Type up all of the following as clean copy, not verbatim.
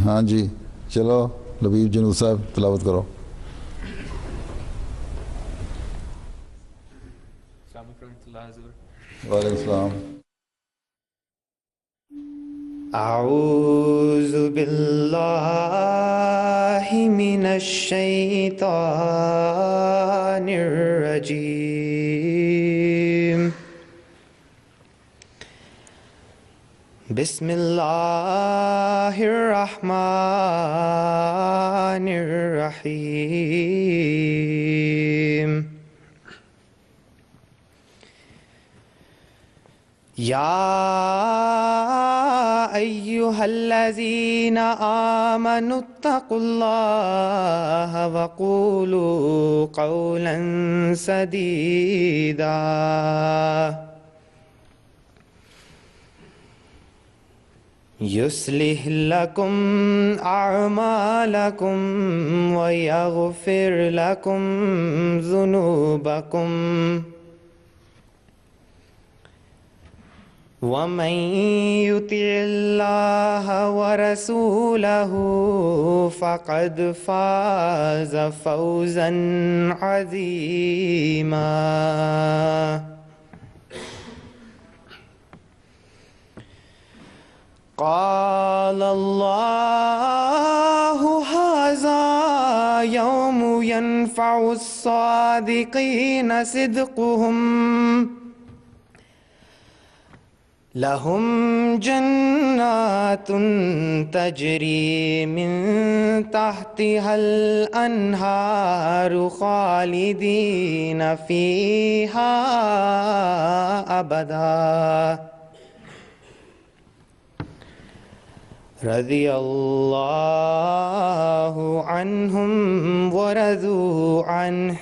ہاں جی چلو لبیب جنود صاحب تلاوت کرو. السلام علیکم ورحمۃ اللہ حضور. وعلیکم السلام. اعوذ باللہ من الشیطان الرجیم. بسم اللہ الرحمن الرحیم. یا ایہا الذین آمنوا اتقوا اللہ وقولوا قولا سدیدا. یصلح لکم اعمالکم ویغفر لکم ذنوبکم ومن یطع اللہ ورسولہ فقد فاز فوزا عظیما. قال اللہ ھذا یوم ینفع الصادقین صدقہم لہم جنات تجری من تحتها الانہار خالدین فیہا ابدا. رضی اللہ عنہم ورضوا عنہ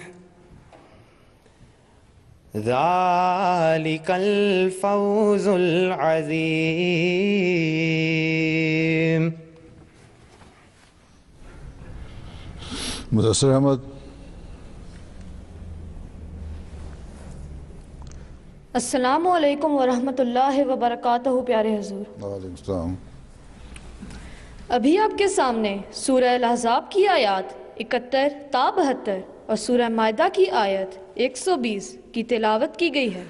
ذالک الفوز العظیم. مدثر احمد. السلام علیکم ورحمۃ اللہ وبرکاتہ. پیارے حضور، وعلیکم السلام. ابھی آپ کے سامنے سورہ الاحزاب کی آیات 71 تا 72 اور سورہ مائدہ کی آیت 120 کی تلاوت کی گئی ہے.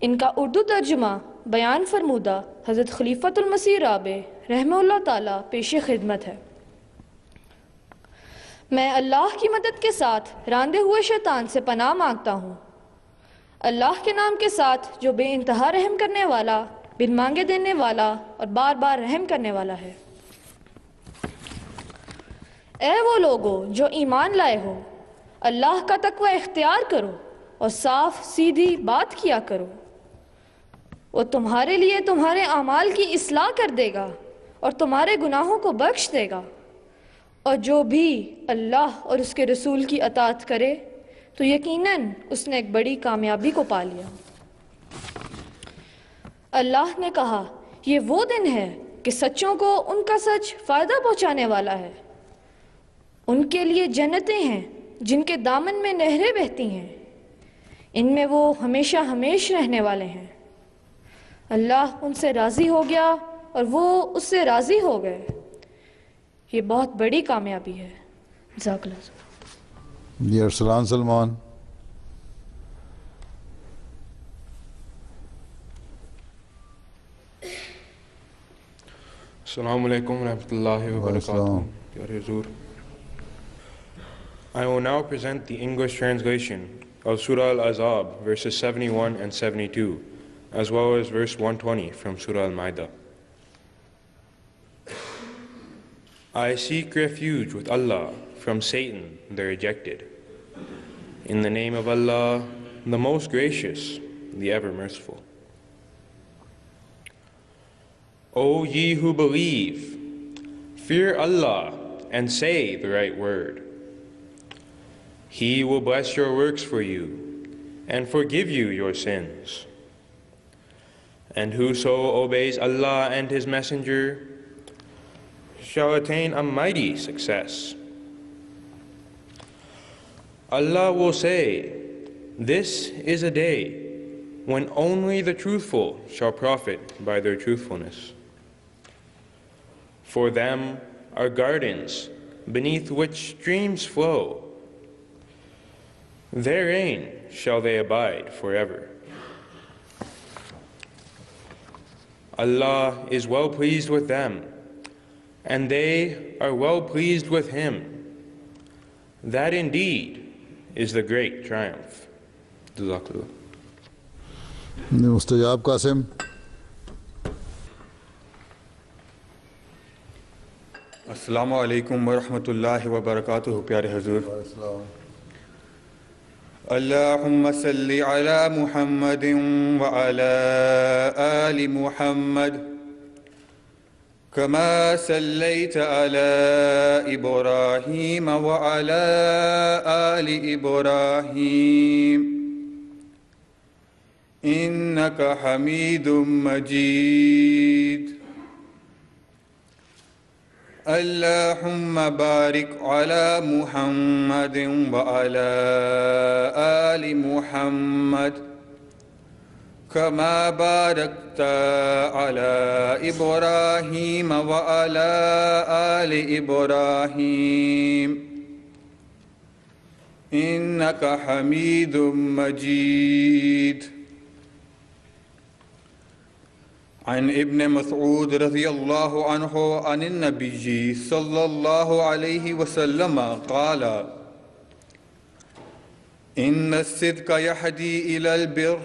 ان کا اردو ترجمہ بیان فرمودہ حضرت خلیفۃ المسیح رابع رحمہ اللہ تعالیٰ پیش خدمت ہے. میں اللہ کی مدد کے ساتھ راندے ہوئے شیطان سے پناہ مانگتا ہوں. اللہ کے نام کے ساتھ جو بے انتہا رحم کرنے والا، بن مانگے دینے والا اور بار بار رحم کرنے والا ہے. اے وہ لوگو جو ایمان لائے ہو، اللہ کا تقوی اختیار کرو اور صاف سیدھی بات کیا کرو. وہ تمہارے لیے تمہارے اعمال کی اصلاح کر دے گا اور تمہارے گناہوں کو بخش دے گا. اور جو بھی اللہ اور اس کے رسول کی اطاعت کرے تو یقیناً اس نے ایک بڑی کامیابی کو پا لیا. اللہ نے کہا یہ وہ دن ہے کہ سچوں کو ان کا سچ فائدہ پہنچانے والا ہے. ان کے لیے جنتیں ہیں جن کے دامن میں نہریں بہتی ہیں، ان میں وہ ہمیشہ ہمیش رہنے والے ہیں. اللہ ان سے راضی ہو گیا اور وہ اس سے راضی ہو گئے. یہ بہت بڑی کامیابی ہے. جزاک اللہ. جی ارسلان سلمان. السلام علیکم ورحمۃ اللہ وبرکاتہ. پیارے حضور, I will now present the English translation of Surah Al-Ahzab, verses 71 and 72, as well as verse 120 from Surah Al-Ma'idah. I seek refuge with Allah from Satan the rejected. In the name of Allah, the most gracious, the ever merciful. O ye who believe, fear Allah and say the right word. He will bless your works for you and forgive you your sins. And whoso obeys Allah and His Messenger shall attain a mighty success. Allah will say, this is a day when only the truthful shall profit by their truthfulness. For them are gardens beneath which streams flow. Therein shall they abide forever. Allah is well pleased with them, and they are well pleased with Him. That indeed is the great triumph. Jazakallah. مستجاب Qasim. السلام علیکم ورحمۃ اللہ وبرکاتہ. پیارے حضور، اللہم صلی علی محمد وعلی آل محمد کما صلیت علی ابراہیم وعلی آل ابراہیم انک حمید مجید. اللہم بارک علی محمد وعلی آل محمد کما بارکت علی ابراہیم وعلی آل ابراہیم انک حمید مجید. عن ابن مسعود رضی اللہ عنہ عن النبی صلی اللہ علیہ وسلم قال ان الصدق يهدي الى البر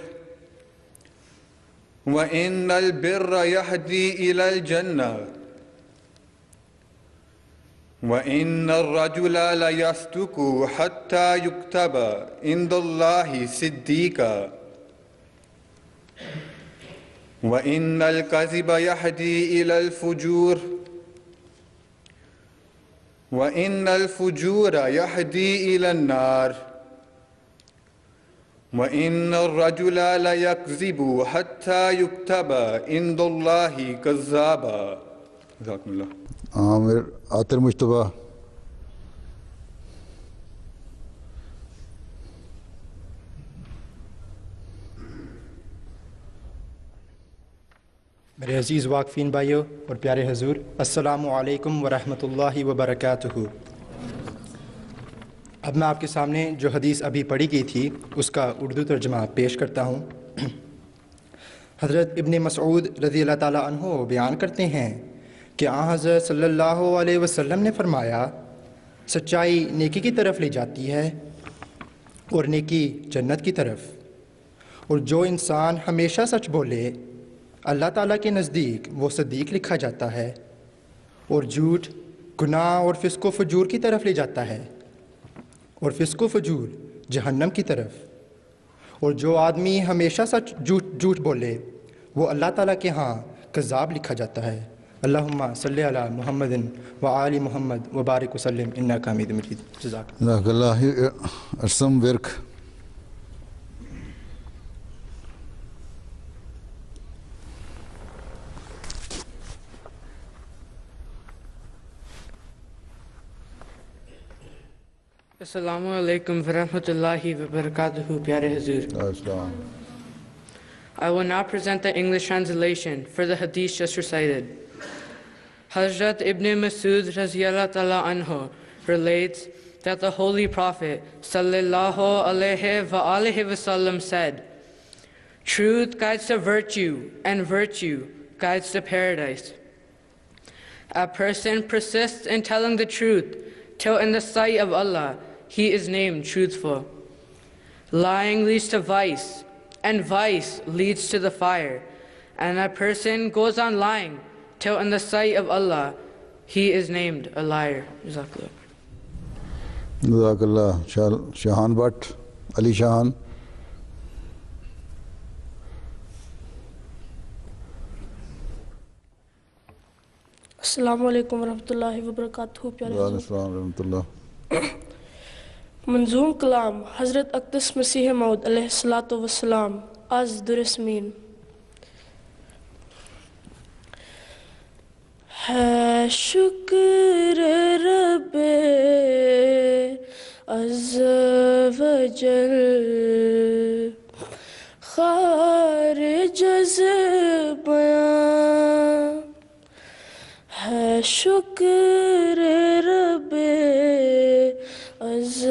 وان البر يهدي الى الجنة وان الرجل ليصدق حتى يكتب عند الله صديقا وَإِنَّ الْكَذِبَ يَهْدِي إِلَى الْفُجُورِ وَإِنَّ الْفُجُورَ يَهْدِي إِلَى النَّارِ وَإِنَّ الرَّجُلَ لَيَكْذِبُ حَتَّى يُكْتَبَ عِندَ اللَّهِ كَذَّابًا. جزاکم اللہ. عامر عاطر مجتبیٰ. میرے عزیز واقفین بھائیوں اور پیارے حضور، السلام علیکم ورحمۃ اللہ وبرکاتہ. اب میں آپ کے سامنے جو حدیث ابھی پڑھی گئی تھی اس کا اردو ترجمہ پیش کرتا ہوں. حضرت ابن مسعود رضی اللہ تعالیٰ عنہ بیان کرتے ہیں کہ آن حضرت صلی اللہ علیہ وسلم نے فرمایا، سچائی نیکی کی طرف لے جاتی ہے اور نیکی جنت کی طرف، اور جو انسان ہمیشہ سچ بولے اللہ تعالیٰ کے نزدیک وہ صدیق لکھا جاتا ہے، اور جھوٹ گناہ اور فسق و فجور کی طرف لے جاتا ہے، اور فسق و فجور جہنم کی طرف، اور جو آدمی ہمیشہ سچ جھوٹ بولے وہ اللہ تعالیٰ کے ہاں کذاب لکھا جاتا ہے. اللہم صلی علی محمد و آل محمد وبارک وسلم انک حمید مجید. جزاک اللہ. ارسم ورک. السلام علیکم ورحمۃ اللہ وبرکاتہ. پیارے حضور, I will now present the English translation for the hadith just recited. Hazrat Ibn Masud Raziyallahu Ta'ala Anhu relates that the Holy Prophet Sallallahu Alaihi Wasallam said, "Truth guides to virtue, and virtue guides to paradise. A person persists in telling the truth till in the sight of Allah he is named truthful. Lying leads to vice, and vice leads to the fire, and a person goes on lying till in the sight of Allah he is named a liar." Jazakallah. Jazakallah. Shahan Bhatt, Ali Shahan. السلام علیکم ورحمۃ اللہ وبرکاتہ. پیارے وعلیکم السلام ورحمۃ اللہ. منظوم کلام حضرت اقدس مسیح موعود علیہ الصلاۃ والسلام از درسمین. ہے شکر رب عز و جل خارج از بیان، ہے شکر رب عز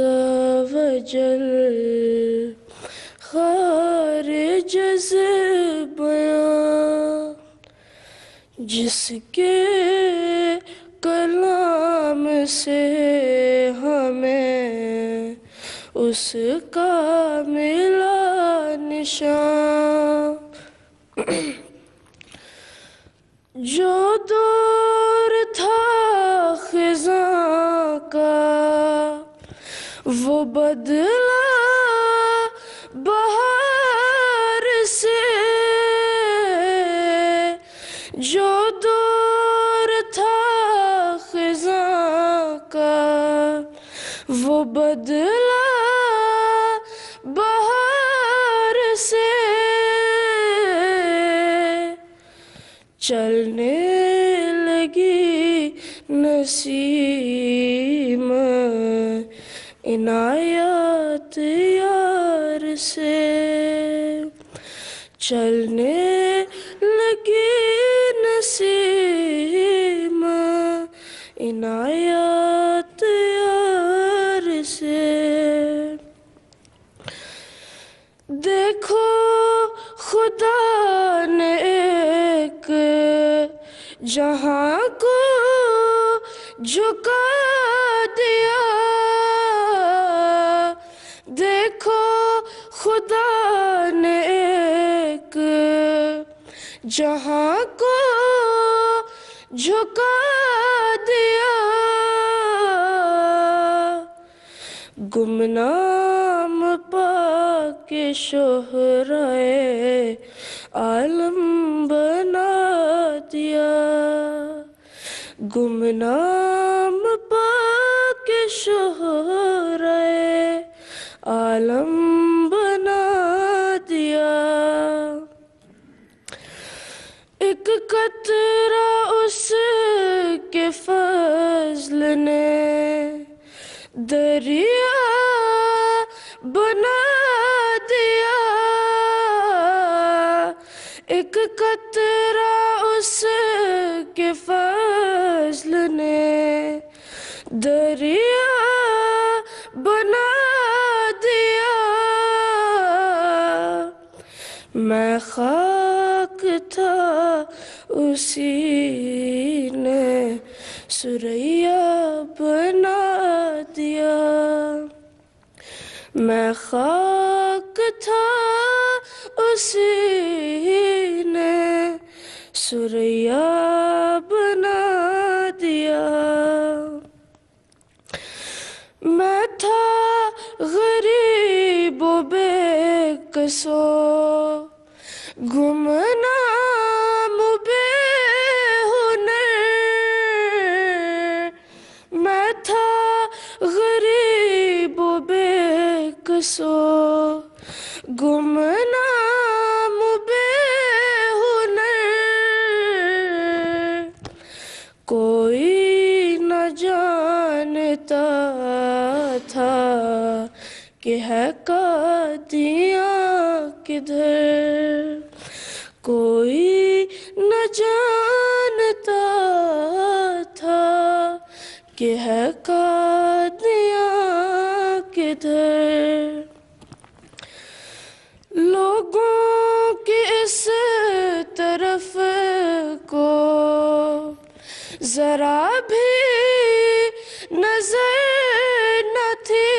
و جل خارج از بیان جس کے کلام سے ہمیں اس کا ملا نشان جو دور تھا خزاں کا وہ بدلا بہار سے جو دور تھا خزاں کا وہ بدلا بہار سے چلنے لگی نسیم عنایات یار سے چلنے لگی نسیم عنایات یار سے دیکھو خدا نے ایک جہاں کو جھکا دیا دیکھو خدا نے ایک جہاں کو جھکا دیا گمنام پا کے شہرائے عالم بنا دیا گمنام پا کے شہرائے عالم بنا دیا ایک قطرہ اس کے فضل نے دریا بنا دیا ایک قطرہ اس کے فضل نے دریا بنا دیا میں خاک تھا اسی نے سریا بنا دیا میں خاک تھا اسی نے سریا بنا دیا میں تھا غریب و بے کسو گمنام بے ہنر میں تھا غریب و بے کسو گمنام بے ہنر کوئی نہ جانتا تھا کہ ہے قادیاں کدھر کوئی نہ جانتا تھا کہ ہے قادیاں کدھر لوگوں کی اس طرف کو ذرا بھی نظر نہ تھی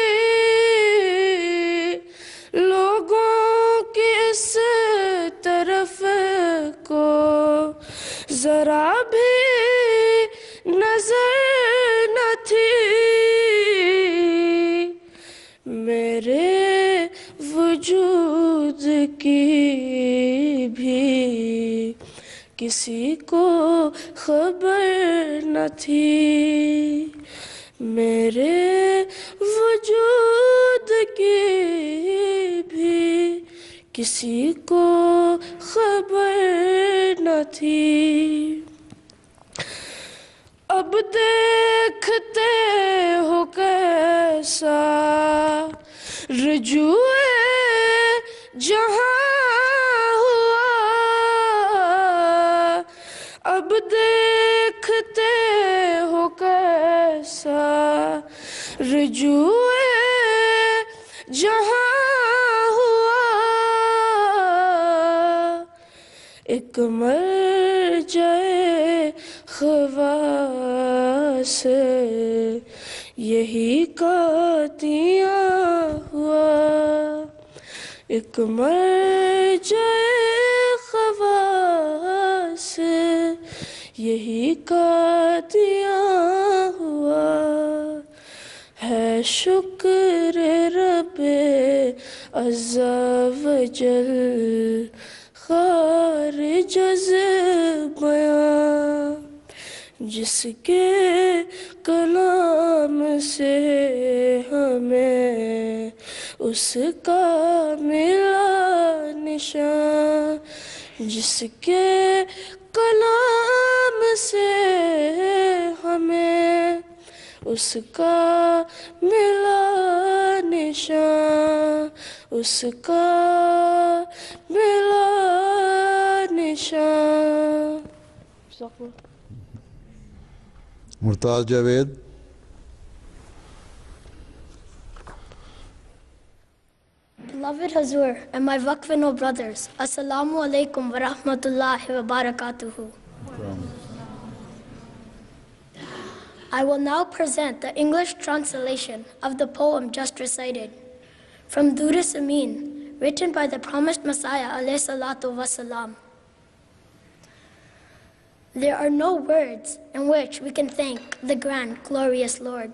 لوگوں کی اس طرف کو ذرا بھی نظر نہ تھی میرے وجود کی بھی کسی کو خبر نہ تھی میرے وجود کی بھی کسی کو خبر نہ تھی اب دیکھتے ہو کیسا رجوع جہاں ہوا اب دیکھتے رجوع جہاں ہوا ایک مرجع خواص یہی قادیاں ہوا ایک مرجع خواص یہی قادیاں ہوا ہے شکر رب عز و جل خارج از بیاں جس کے کلام سے ہمیں اس کا ملا نشان جس کے کلام سے ہمیں اس کا ملا نشان اس کا ملا نشان مرتاز Javed. Beloved Hazur and my Waqfino brothers, Assalamu alaikum wa rahmatullahi wa barakatuhu. I will now present the English translation of the poem just recited from Duris Amin, written by the promised Messiah alayhi salatu wasalam. There are no words in which we can thank the grand, glorious Lord.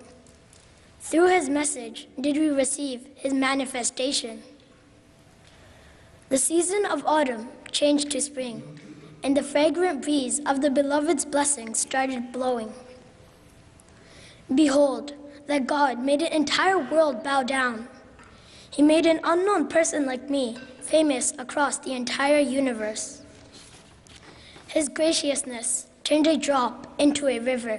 Through his message did we receive his manifestation. The season of autumn changed to spring, and the fragrant breeze of the beloved's blessings started blowing. Behold, that God made an entire world bow down. He made an unknown person like me famous across the entire universe. His graciousness turned a drop into a river.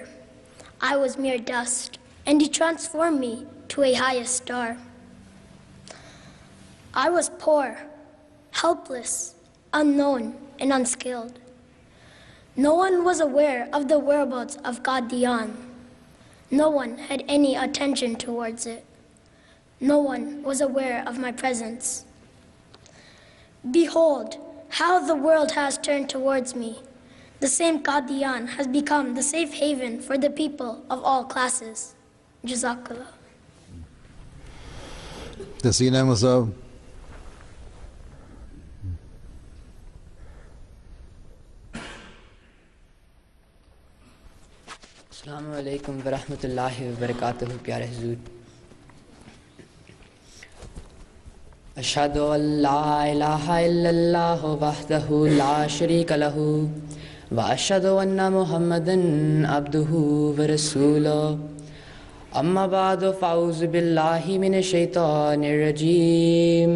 I was mere dust, and he transformed me to a highest star. I was poor, helpless, unknown, and unskilled. No one was aware of the whereabouts of Qadian. No one had any attention towards it. No one was aware of my presence. Behold, how the world has turned towards me. The same Qadian has become the safe haven for the people of all classes. Jazakallah. Taseen Ahmed Sahab. السلام علیکم ورحمۃ اللہ وبرکاتہ. پیارے حضور، اشہد ان لا الہ الا اللہ وحدہ لا شریک لہ واشہد ان محمدا عبدہ ورسولہ. اما بعد فاعوذ باللہ من الشیطان الرجیم.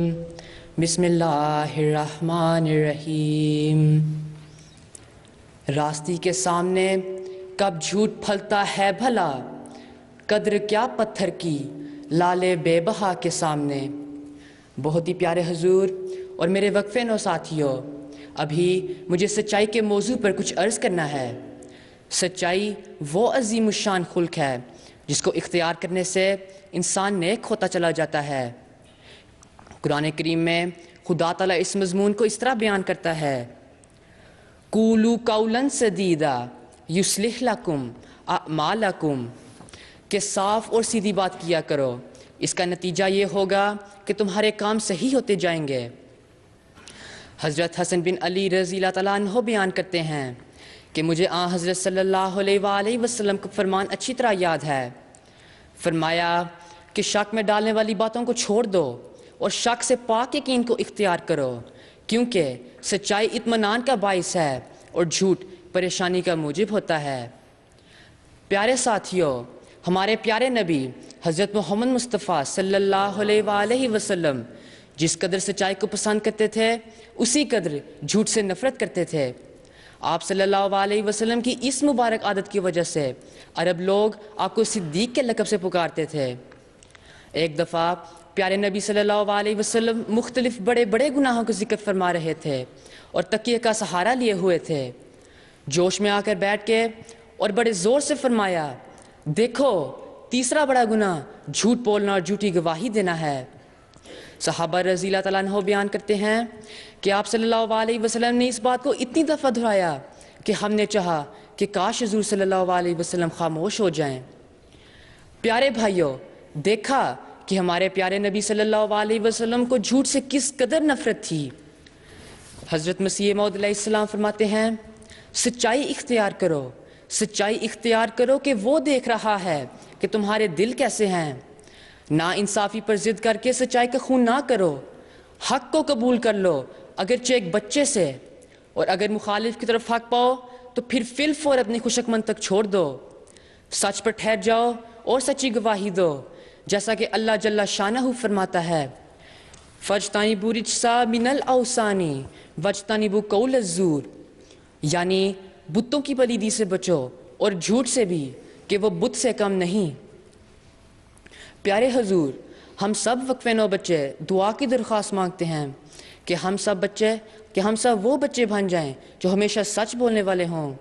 بسم اللہ الرحمن الرحیم. راستی کے سامنے کب جھوٹ پھلتا ہے بھلا، قدر کیا پتھر کی لالے بے بہا کے سامنے. بہت ہی پیارے حضور اور میرے وقفے نو ساتھیوں، ابھی مجھے سچائی کے موضوع پر کچھ عرض کرنا ہے. سچائی وہ عظیم الشان خلق ہے جس کو اختیار کرنے سے انسان نیک ہوتا چلا جاتا ہے. قرآن کریم میں خدا تعالیٰ اس مضمون کو اس طرح بیان کرتا ہے: قولوا قولا سدیدا یصلح لکم اعمالکم، کہ صاف اور سیدھی بات کیا کرو، اس کا نتیجہ یہ ہوگا کہ تمہارے کام صحیح ہوتے جائیں گے. حضرت حسن بن علی رضی اللہ تعالیٰ عنہ بیان کرتے ہیں کہ مجھے حضرت صلی اللہ علیہ وآلہ وسلم کا فرمان اچھی طرح یاد ہے. فرمایا کہ شک میں ڈالنے والی باتوں کو چھوڑ دو اور شک سے پاک یقین کو اختیار کرو، کیونکہ سچائی اطمینان کا باعث ہے اور جھوٹ پریشانی کا موجب ہوتا ہے. پیارے ساتھیوں، ہمارے پیارے نبی حضرت محمد مصطفیٰ صلی اللہ علیہ وآلہ وسلم جس قدر سچائی کو پسند کرتے تھے اسی قدر جھوٹ سے نفرت کرتے تھے. آپ صلی اللہ علیہ وسلم کی اس مبارک عادت کی وجہ سے عرب لوگ آپ کو صدیق کے لقب سے پکارتے تھے. ایک دفعہ پیارے نبی صلی اللہ علیہ وسلم مختلف بڑے بڑے گناہوں کا ذکر فرما رہے تھے اور تکیے کا سہارا لیے ہوئے تھے. جوش میں آ کر بیٹھ کے اور بڑے زور سے فرمایا: دیکھو تیسرا بڑا گناہ جھوٹ بولنا اور جھوٹی گواہی دینا ہے۔ صحابہ رضی اللہ تعالیٰ عنہ بیان کرتے ہیں کہ آپ صلی اللہ علیہ وسلم نے اس بات کو اتنی دفعہ دہرایا کہ ہم نے چاہا کہ کاش حضور صلی اللہ علیہ وسلم خاموش ہو جائیں۔ پیارے بھائیوں، دیکھا کہ ہمارے پیارے نبی صلی اللہ علیہ وسلم کو جھوٹ سے کس قدر نفرت تھی۔ حضرت مسیح موعود علیہ السلام فرماتے ہیں، سچائی اختیار کرو، سچائی اختیار کرو کہ وہ دیکھ رہا ہے کہ تمہارے دل کیسے ہیں۔ نا انصافی پر ضد کر کے سچائی کا خون نہ کرو، حق کو قبول کر لو اگرچہ ایک بچے سے، اور اگر مخالف کی طرف حق پاؤ تو پھر فی الفور اپنی خوشامد تک چھوڑ دو۔ سچ پر ٹھہر جاؤ اور سچی گواہی دو، جیسا کہ اللہ جل شانہ فرماتا ہے، فَاجْتَنِبُوا الرِّجْسَ مِنَ الْأَوْثَانِ وَاجْتَنِبُوا قَوْلَ الزُّورِ، یعنی بتوں کی پلیدی سے بچو اور جھوٹ سے بھی کہ وہ بت سے کم نہیں۔ پیارے حضور، ہم سب وقفے نو بچے دعا کی درخواست مانگتے ہیں کہ ہم سب وہ بچے بن جائیں جو ہمیشہ سچ بولنے والے ہوں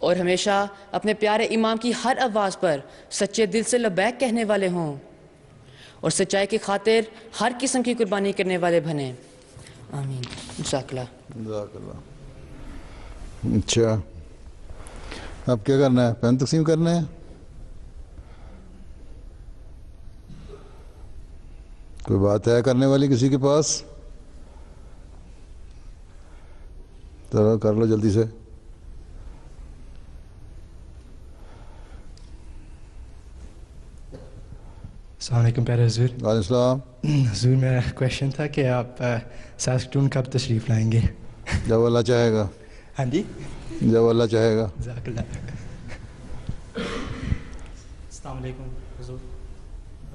اور ہمیشہ اپنے پیارے امام کی ہر آواز پر سچے دل سے لبیک کہنے والے ہوں اور سچائی کی خاطر ہر قسم کی قربانی کرنے والے بنیں۔ آمین۔ جزاک اللہ۔ جزاک اللہ۔ اچھا، اب کیا کرنا ہے؟ پین تقسیم کرنا ہے؟ کوئی بات ہے کرنے والی کسی کے پاس؟ چلو کر لو جلدی سے۔ السلام علیکم پیارے حضور۔ وعلیکم السلام۔ حضور میرا کویشچن تھا کہ آپ ساسکٹون کب تشریف لائیں گے؟ جب اللہ چاہے گا۔ ہاں جی، جب اللہ چاہے گا۔ جزاک اللہ۔ السلام علیکم حضور۔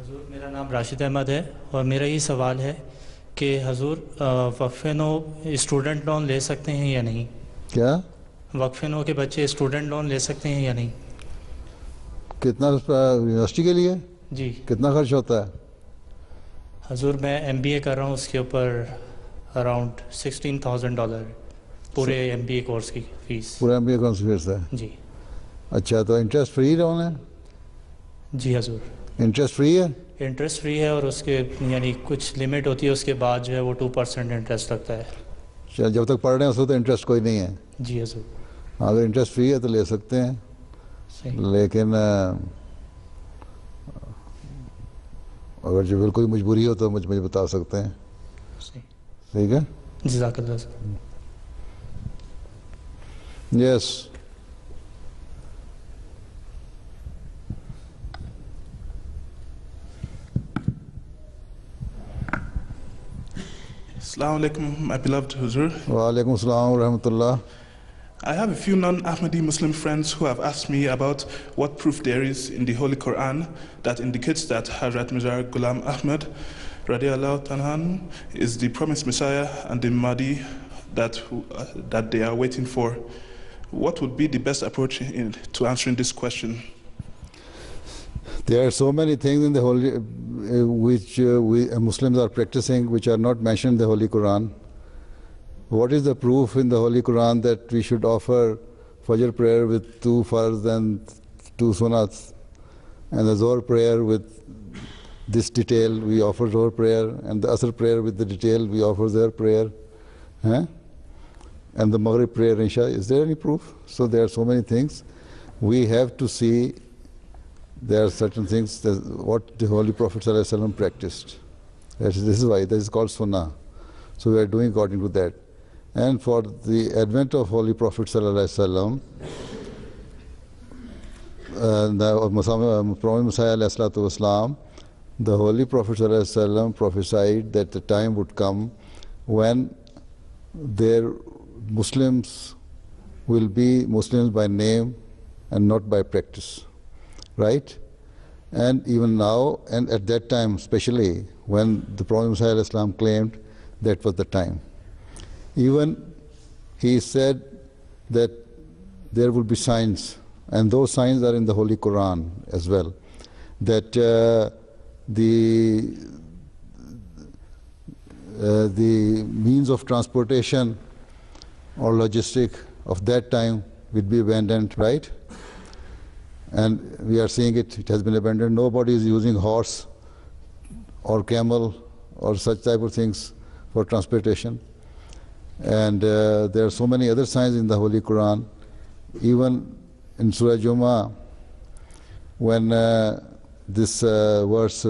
حضور میرا نام راشد احمد ہے اور میرا یہ سوال ہے کہ حضور وقفے نو اسٹوڈنٹ لون لے سکتے ہیں یا نہیں؟ کیا؟ وقفے نو کے بچے اسٹوڈنٹ لون لے سکتے ہیں یا نہیں؟ کتنا یونیورسٹی کے لیے؟ جی۔ کتنا خرچ ہوتا ہے؟ حضور میں MBA کر رہا ہوں، اس کے اوپر اراؤنڈ $16,000 پورے MBA کورس کی فیس۔ پورا MBA کون سی فیس ہے؟ جی۔ اچھا، تو انٹرسٹ فری لون ہے؟ جی حضور، انٹرسٹ فری ہے؟ انٹرسٹ فری ہے اور اس کے یعنی کچھ لمٹ ہوتی ہے، اس کے بعد جو ہے وہ 2% انٹرسٹ لگتا ہے۔ اچھا، جب تک پڑھ رہے ہیں اس کو تو انٹرسٹ کوئی نہیں ہے؟ جی حضور۔ اگر انٹرسٹ فری ہے تو لے سکتے ہیں، صحیح۔ لیکن اگر جو بالکل مجبوری ہو تو مجھے بتا سکتے ہیں۔ صحیح۔ ٹھیک ہے، جزاک اللہ سر۔ یس۔ Assalamu alaikum, my beloved Huzur. وعلیکم السلام ورحمۃ اللہ۔ I have a few non-Ahmadi Muslim friends who have asked me about what proof there is in the Holy Quran that indicates that Hazrat Mirza Ghulam Ahmad radiallahu ta'ala anhu is the promised Messiah and the Mahdi that they are waiting for. What would be the best approach to answering this question? There are so many things in the Holy, which we Muslims are practicing, which are not mentioned in the Holy Quran. What is the proof in the Holy Quran that we should offer Fajr prayer with 2 farz and 2 sunats, and the Zohr prayer with this detail, we offer Zohr prayer, and the Asr prayer with the detail, we offer Zohr prayer, and the Maghrib prayer, Isha. Is there any proof? So there are so many things. We have to see there are certain things that what the Holy Prophet ﷺ practiced. This is why this is called Sunnah. So we are doing according to that. And for the advent of Holy Prophet ﷺ, the Prophet Messiah ﷺ, the Holy Prophet ﷺ prophesied that the time would come when their Muslims will be Muslims by name and not by practice. Right? And even now, and at that time especially, when the Prophet Messiah ﷺ claimed that was the time. Even he said that there will be signs, and those signs are in the Holy Quran as well, that the means of transportation or logistic of that time will be abandoned, right? And we are seeing it has been abandoned. Nobody is using horse or camel or such type of things for transportation. And there are so many other signs in the Holy Quran. Even in Surah Jummah, when this verse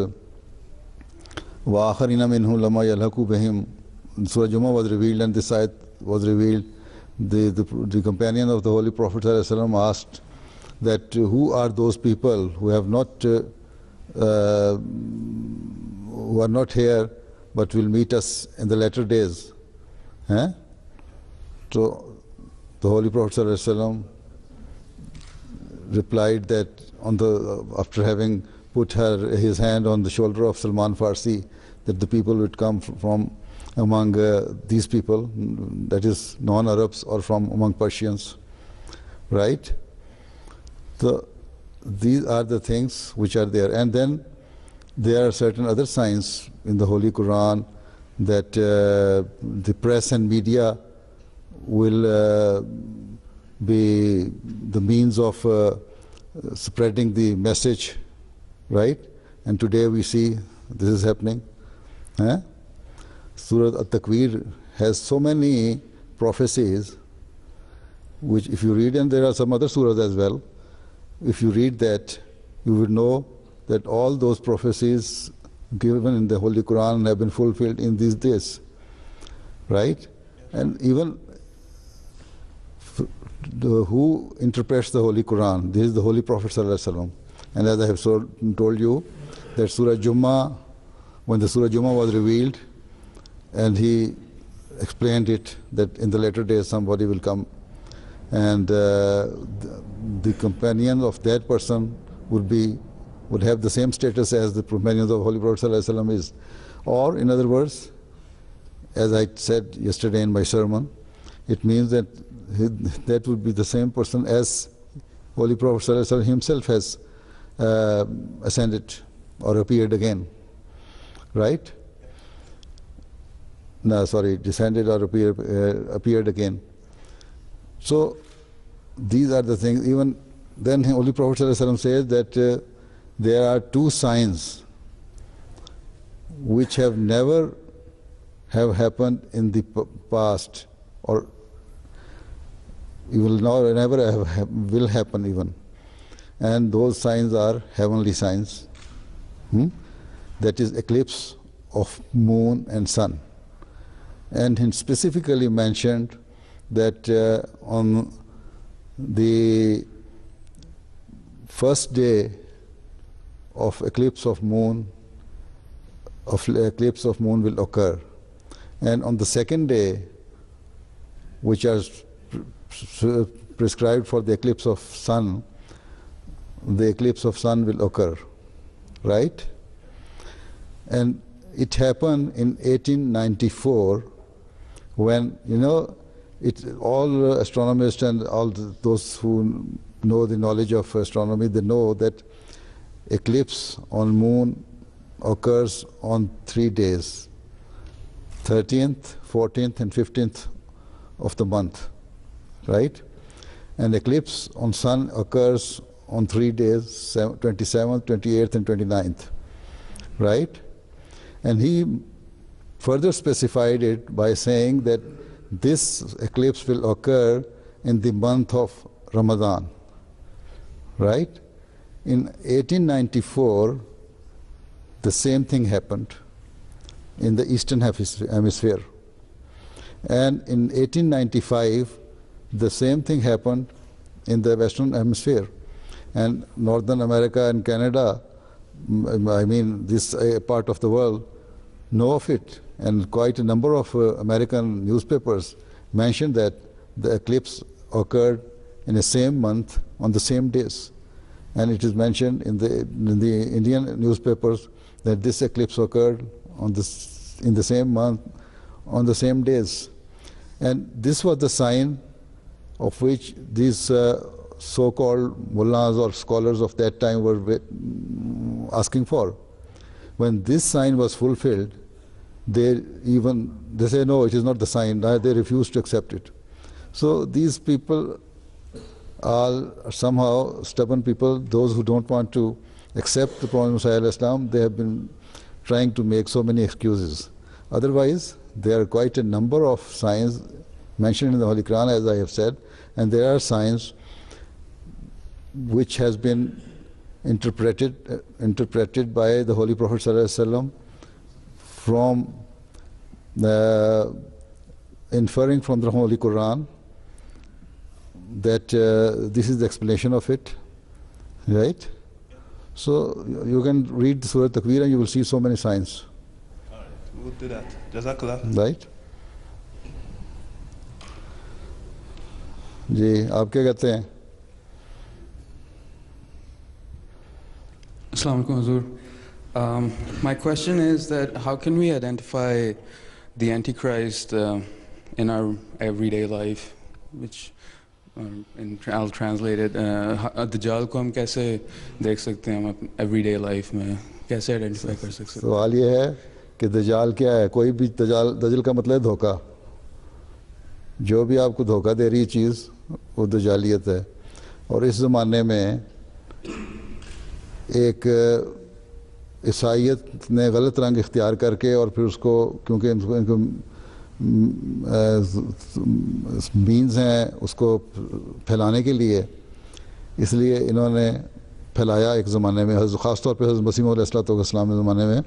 وَآخَرِينَ مِنْهُمْ لَمَّا يَلْحَقُوا بِهِمْ, Surah Jummah was revealed, and this ayat was revealed. The companion of the Holy Prophet ﷺ asked that who are those people who have not who are not here but will meet us in the latter days. So the Holy Prophet ﷺ replied that after having put his hand on the shoulder of Salman Farsi, that the people would come from among these people, that is non-Arabs, or from among Persians, right? So these are the things which are there. And then there are certain other signs in the Holy Quran that the press and media will be the means of spreading the message, right? And today we see this is happening. Surah At-Takwir has so many prophecies, which if you read, and there are some other surahs as well, if you read that, you would know that all those prophecies given in the Holy Quran have been fulfilled in these days, right? And even who interprets the Holy Quran? This is the Holy Prophet ﷺ. And as I have told you, that Surah Jummah, when the Surah Jummah was revealed, and he explained it, that in the later days somebody will come, and the companion of that person would have the same status as the companions of Holy Prophet ﷺ is. Or in other words, as I said yesterday in my sermon, it means that that would be the same person as Holy Prophet ﷺ himself has ascended or appeared again, right? No, sorry, descended or appeared again. So these are the things. Even then Holy Prophet ﷺ says that there are two signs which have never have happened in the past, or never will happen even. And those signs are heavenly signs. That is eclipse of moon and sun. And he specifically mentioned that on the first day of eclipse of moon will occur, and on the second day, which are prescribed for the eclipse of sun will occur, right? And it happened in 1894, when, all astronomers and all those who know the knowledge of astronomy, they know that eclipse on moon occurs on 3 days, 13th, 14th and 15th of the month, right? And eclipse on sun occurs on 3 days, 27th, 28th and 29th, right? And he further specified it by saying that this eclipse will occur in the month of Ramadan, right? In 1894, the same thing happened in the Eastern Hemisphere. And in 1895, the same thing happened in the Western Hemisphere. And Northern America and Canada, I mean this part of the world, know of it. And quite a number of American newspapers mentioned that the eclipse occurred in the same month on the same days. And it is mentioned in the Indian newspapers that this eclipse occurred in the same month, on the same days. And this was the sign of which these so-called mullahs or scholars of that time were asking for. When this sign was fulfilled, they say, no, it is not the sign. They refused to accept it. So these people somehow stubborn people, those who don't want to accept the Prophet Musa Islam, they have been trying to make so many excuses. Otherwise, there are quite a number of signs mentioned in the Holy Quran, as I have said, and there are signs which has been interpreted by the Holy Prophet ﷺ from inferring from the Holy Quran that this is the explanation of it, right? So you can read Surah Takwir and you will see so many signs. All right, we'll do that. Jazakallah. Right? جی آپ کیا کہتے ہیں؟ Assalamu alaikum, Hazur. My question is that how can we identify the Antichrist in our everyday life, which I'll translate it. دجال کو ہم کیسے دیکھ سکتے ہیں ہم ایوری ڈے لائف میں کیسے آئیڈینٹیفائی کر سکتے ہیں؟ سوال یہ ہے کہ دجال کیا ہے؟ کوئی بھی دجال کا مطلب ہے دھوکہ. جو بھی آپ کو دھوکہ دے رہی چیز وہ دجالیت ہے. اور اس زمانے میں ایک عیسائیت نے غلط رنگ اختیار کر کے اور پھر اس کو کیونکہ ان کو مینز ہیں اس کو پھیلانے کے لیے، اس لیے انہوں نے پھیلایا ایک زمانے میں. خاص طور پہ حضرت مسیح علیہ السلام کے زمانے میں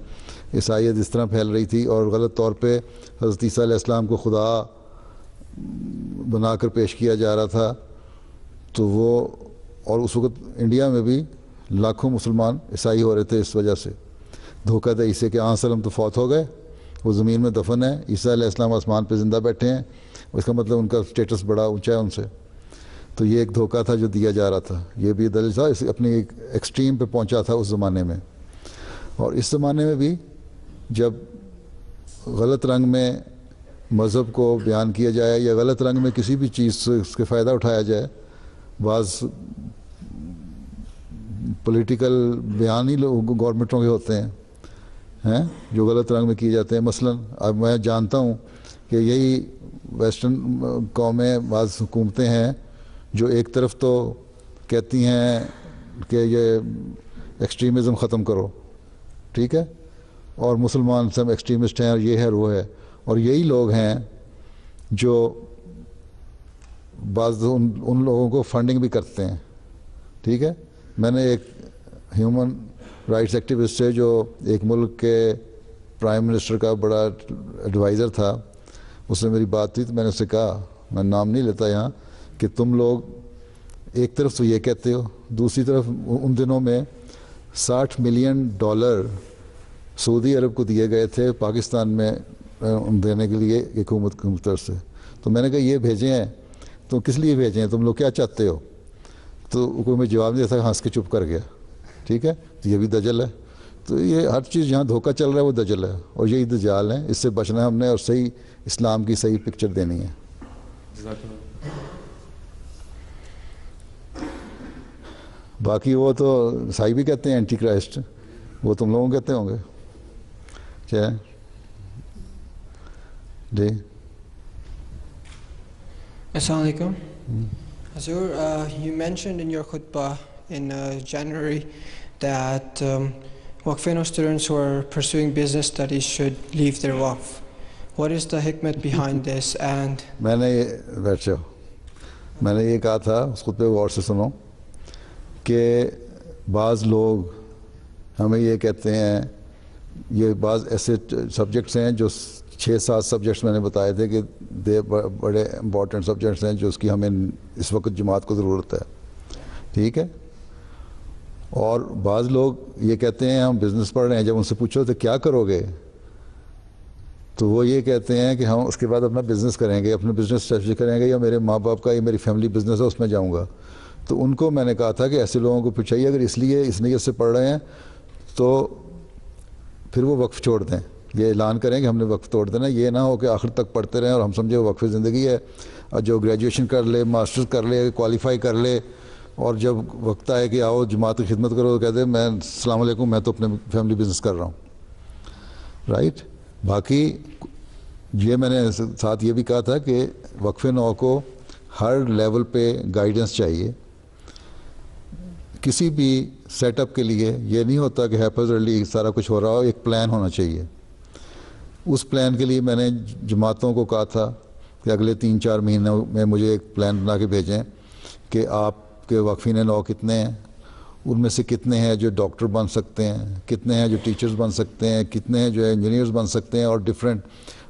عیسائیت اس طرح پھیل رہی تھی اور غلط طور پہ حضرت عیسیٰ علیہ السلام کو خدا بنا کر پیش کیا جا رہا تھا. تو وہ اور اس وقت انڈیا میں بھی لاکھوں مسلمان عیسائی ہو رہے تھے اس وجہ سے دھوکہ دہی سے کہ آن سلم تو فوت ہو گئے، وہ زمین میں دفن ہے، عیسیٰ علیہ السلام آسمان پہ زندہ بیٹھے ہیں، اس کا مطلب ان کا سٹیٹس بڑا اونچا ہے ان سے. تو یہ ایک دھوکہ تھا جو دیا جا رہا تھا. یہ بھی دلیل تھا، اپنی ایک ایکسٹریم پہ پہنچا تھا اس زمانے میں. اور اس زمانے میں بھی جب غلط رنگ میں مذہب کو بیان کیا جائے یا غلط رنگ میں کسی بھی چیز سے اس کے فائدہ اٹھایا جائے، بعض پولیٹیکل بیان ہی گورنمنٹوں کے ہوتے ہیں جو غلط رنگ میں کیے جاتے ہیں. مثلا اب میں جانتا ہوں کہ یہی ویسٹرن قومیں، بعض حکومتیں ہیں جو ایک طرف تو کہتی ہیں کہ یہ ایکسٹریمزم ختم کرو، ٹھیک ہے، اور مسلمان سب ایکسٹریمسٹ ہیں اور یہ ہے اور وہ ہے. اور یہی لوگ ہیں جو بعض ان لوگوں کو فنڈنگ بھی کرتے ہیں، ٹھیک ہے. میں نے ایک ہیومن رائٹس ایکٹیوسٹ سے جو ایک ملک کے پرائم منسٹر کا بڑا ایڈوائزر تھا، اس سے میری بات تھی تو میں نے اس سے کہا، میں نام نہیں لیتا یہاں، کہ تم لوگ ایک طرف تو یہ کہتے ہو، دوسری طرف ان دنوں میں $60 ملین سعودی عرب کو دیے گئے تھے پاکستان میں دینے کے لیے حکومت کی طرف سے. تو میں نے کہا یہ بھیجے ہیں تو کس لیے بھیجے ہیں، تم لوگ کیا چاہتے ہو؟ تو کوئی میں جواب نہیں دیتا، ہنس کے چپ کر گیا. ٹھیک ہے، تو یہ بھی دجل ہے. تو یہ ہر چیز جہاں دھوکہ چل رہا ہے وہ دجل ہے، اور یہی دجال ہیں. اس سے بچنا ہے ہم نے اور صحیح اسلام کی صحیح پکچر دینی ہے. باقی وہ تو عیسائی بھی کہتے ہیں اینٹی کرائسٹ، وہ تم لوگوں کہتے ہوں گے. کیا جی؟ Assalamu alaikum. Hazur, you mentioned in your khutbah in January that Waqf students who are pursuing business studies should leave their Waqf. What is the hikmat behind this? And میں نے یہ کہا تھا اس خطبے کو غور سے سنو کہ بعض لوگ ہمیں یہ کہتے ہیں، یہ بعض ایسے سبجیکٹس ہیں جو 6-7 سبجیکٹس میں نے بتائے تھے کہ بڑے امپورٹنٹ سبجیکٹس ہیں جو اس کی ہمیں اس وقت جماعت کو ضرورت ہے. ٹھیک ہے. اور بعض لوگ یہ کہتے ہیں ہم بزنس پڑھ رہے ہیں، جب ان سے پوچھو تو کیا کرو گے تو وہ یہ کہتے ہیں کہ ہم اس کے بعد اپنا بزنس کریں گے، اپنا بزنس اسٹریٹجی کریں گے، یا میرے ماں باپ کا یا میری فیملی بزنس ہے اس میں جاؤں گا. تو ان کو میں نے کہا تھا کہ ایسے لوگوں کو پوچھائیے اگر اس لیے اس نیت سے پڑھ رہے ہیں تو پھر وہ وقف چھوڑ دیں. یہ اعلان کریں کہ ہم نے وقف توڑ دینا. یہ نہ ہو کہ آخر تک پڑھتے رہیں اور ہم سمجھے وہ وقف زندگی ہے، اور جو گریجویشن کر لے، ماسٹرز کر لے، کوالیفائی کر لے، اور جب وقت آئے کہ آؤ جماعت کی خدمت کرو تو کہتے ہیں میں السلام علیکم میں تو اپنے فیملی بزنس کر رہا ہوں. رائٹ. باقی یہ میں نے ساتھ یہ بھی کہا تھا کہ وقف نو کو ہر لیول پہ گائیڈنس چاہیے. کسی بھی سیٹ اپ کے لیے یہ نہیں ہوتا کہ ہیپرلی سارا کچھ ہو رہا ہو، ایک پلان ہونا چاہیے. اس پلان کے لیے میں نے جماعتوں کو کہا تھا کہ اگلے 3-4 مہینوں میں مجھے ایک پلان بنا کے بھیجیں کہ آپ کے وقفین نو کتنے ہیں، ان میں سے کتنے ہیں جو ڈاکٹر بن سکتے ہیں، کتنے ہیں جو ٹیچرز بن سکتے ہیں، کتنے ہیں جو انجینئرز بن سکتے ہیں اور ڈفرینٹ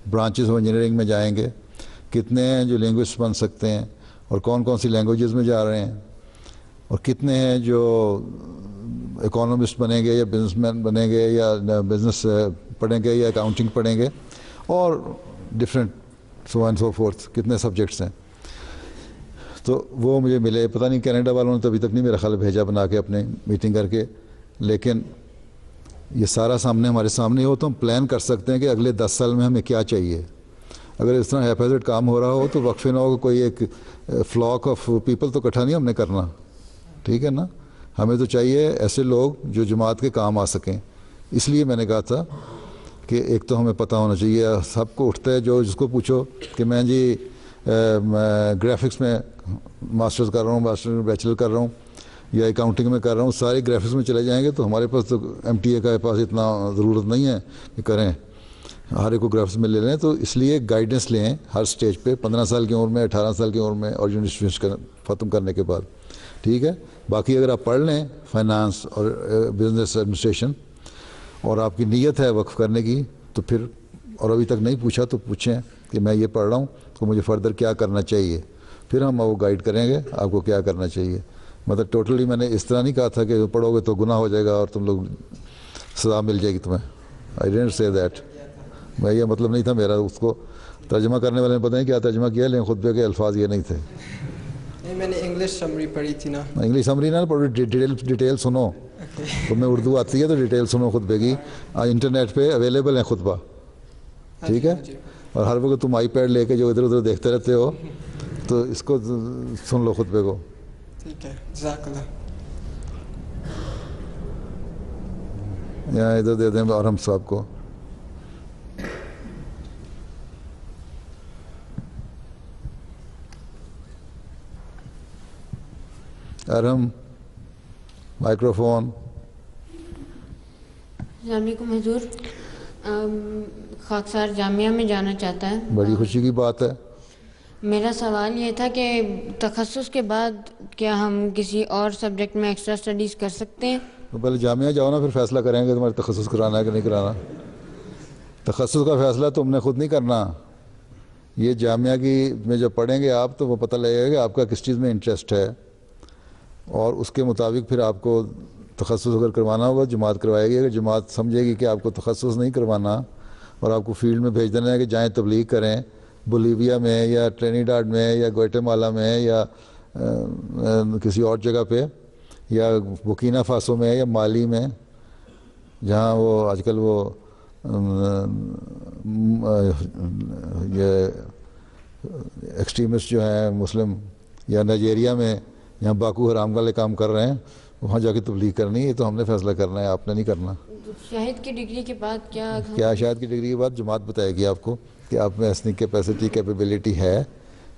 برانچز آف انجینئرنگ میں جائیں گے، کتنے ہیں جو لینگویسٹ بن سکتے ہیں اور کون کون سی لینگویجز میں جا رہے ہیں، اور کتنے ہیں جو اکانومسٹ بنیں گے یا بزنس مین بنیں گے یا بزنس پڑھیں گے یا اکاؤنٹنگ پڑھیں گے، اور different so and so forth کتنے سبجیکٹس ہیں. تو وہ مجھے ملے. پتہ نہیں کینیڈا والوں نے تو ابھی تک نہیں میرا خیال بھیجا بنا کے اپنے میٹنگ کر کے، لیکن یہ سارا سامنے ہمارے سامنے ہو تو ہم پلان کر سکتے ہیں کہ اگلے 10 سال میں ہمیں کیا چاہیے. اگر اس طرح ہیپیزٹ کام ہو رہا ہو تو وقفے نہ ہو کوئی ایک فلاک آف پیپل تو اکٹھا نہیں ہم نے کرنا، ٹھیک ہے نا. ہمیں تو چاہیے ایسے لوگ جو جماعت کے کام آ سکیں. اس لیے میں نے کہا تھا کہ ایک تو ہمیں پتہ ہونا چاہیے، سب کو اٹھتا ہے جو جس کو پوچھو کہ میں جی گرافکس میں ماسٹرز کر رہا ہوں، ماسٹر بیچلر کر رہا ہوں یا اکاؤنٹنگ میں کر رہا ہوں، سارے گرافکس میں چلے جائیں گے تو ہمارے پاس تو MTA کا پاس اتنا ضرورت نہیں ہے کہ کریں، ہر ایک کو گرافکس میں لے لیں. تو اس لیے گائیڈنس لیں ہر سٹیج پہ، 15 سال کی عمر میں، 18 سال کی عمر میں اور یونیورسٹی ختم کرنے کے بعد، ٹھیک ہے. باقی اگر آپ پڑھ لیں فائنانس اور بزنس ایڈمنسٹریشن اور آپ کی نیت ہے وقف کرنے کی تو پھر، اور ابھی تک نہیں پوچھا تو پوچھیں کہ میں یہ پڑھ رہا ہوں تو مجھے فردر کیا کرنا چاہیے، پھر ہم وہ گائیڈ کریں گے آپ کو کیا کرنا چاہیے. مطلب ٹوٹلی میں نے اس طرح نہیں کہا تھا کہ پڑھو گے تو گناہ ہو جائے گا اور تم لوگ سزا مل جائے گی تمہیں. I don't say that. میں یہ مطلب نہیں تھا میرا. اس کو ترجمہ کرنے والے نے پتہ نہیں کیا ترجمہ کیا، لیکن خطبے کے الفاظ یہ نہیں تھے. میں نے انگلش سمری پڑھی تھی نا. انگلش سمری نہ پڑھو، ڈیٹیل سنو. تمہیں اردو آتی ہے تو ڈیٹیل سنو خطبے کی. انٹرنیٹ پہ اویلیبل ہیں خطبہ، ٹھیک ہے. اور ہر وقت تم آئی پیڈ لے کے جو ادھر ادھر دیکھتے رہتے ہو تو اس کو سن لو خطبے کو. ٹھیک ہے، جزاک اللہ. یہاں ادھر دے دیں ارحم صاحب کو. ارحم مائکروفون. السلام علیکم حضور. خاکسار جامعہ میں جانا چاہتا ہے. بڑی خوشی کی بات ہے. میرا سوال یہ تھا کہ تخصص کے بعد کیا ہم کسی اور سبجیکٹ میں ایکسٹرا اسٹڈیز کر سکتے ہیں؟ تو پہلے جامعہ جاؤ نا، پھر فیصلہ کریں گے تمہارے تخصص کرانا ہے کہ نہیں کرانا. تخصص کا فیصلہ تم نے خود نہیں کرنا. یہ جامعہ کی میں جب پڑھیں گے آپ تو وہ پتہ لگے گا کہ آپ کا کس چیز میں انٹرسٹ ہے، اور اس کے مطابق پھر آپ کو تخصص اگر کروانا ہوگا جماعت کروائے گی. اگر جماعت سمجھے گی کہ آپ کو تخصص نہیں کروانا اور آپ کو فیلڈ میں بھیج دینا ہے کہ جائیں تبلیغ کریں بولیویا میں یا ٹرینیڈاڈ میں یا گویٹمالا میں یا کسی اور جگہ پہ یا بورکینا فاسو میں یا مالی میں، جہاں وہ آج کل وہ یہ ایکسٹریمسٹ جو ہیں مسلم، یا نائجیریا میں جہاں باکو حرام والے کام کر رہے ہیں، وہاں جا کے تبلیغ کرنی ہے. یہ تو ہم نے فیصلہ کرنا ہے، آپ نے نہیں کرنا. شاہد کی ڈگری کے بعد کیا شاہد کی ڈگری کے بعد جماعت بتائے گی آپ کو کہ آپ میں اتنی کیپیسٹی کیپیبلٹی ہے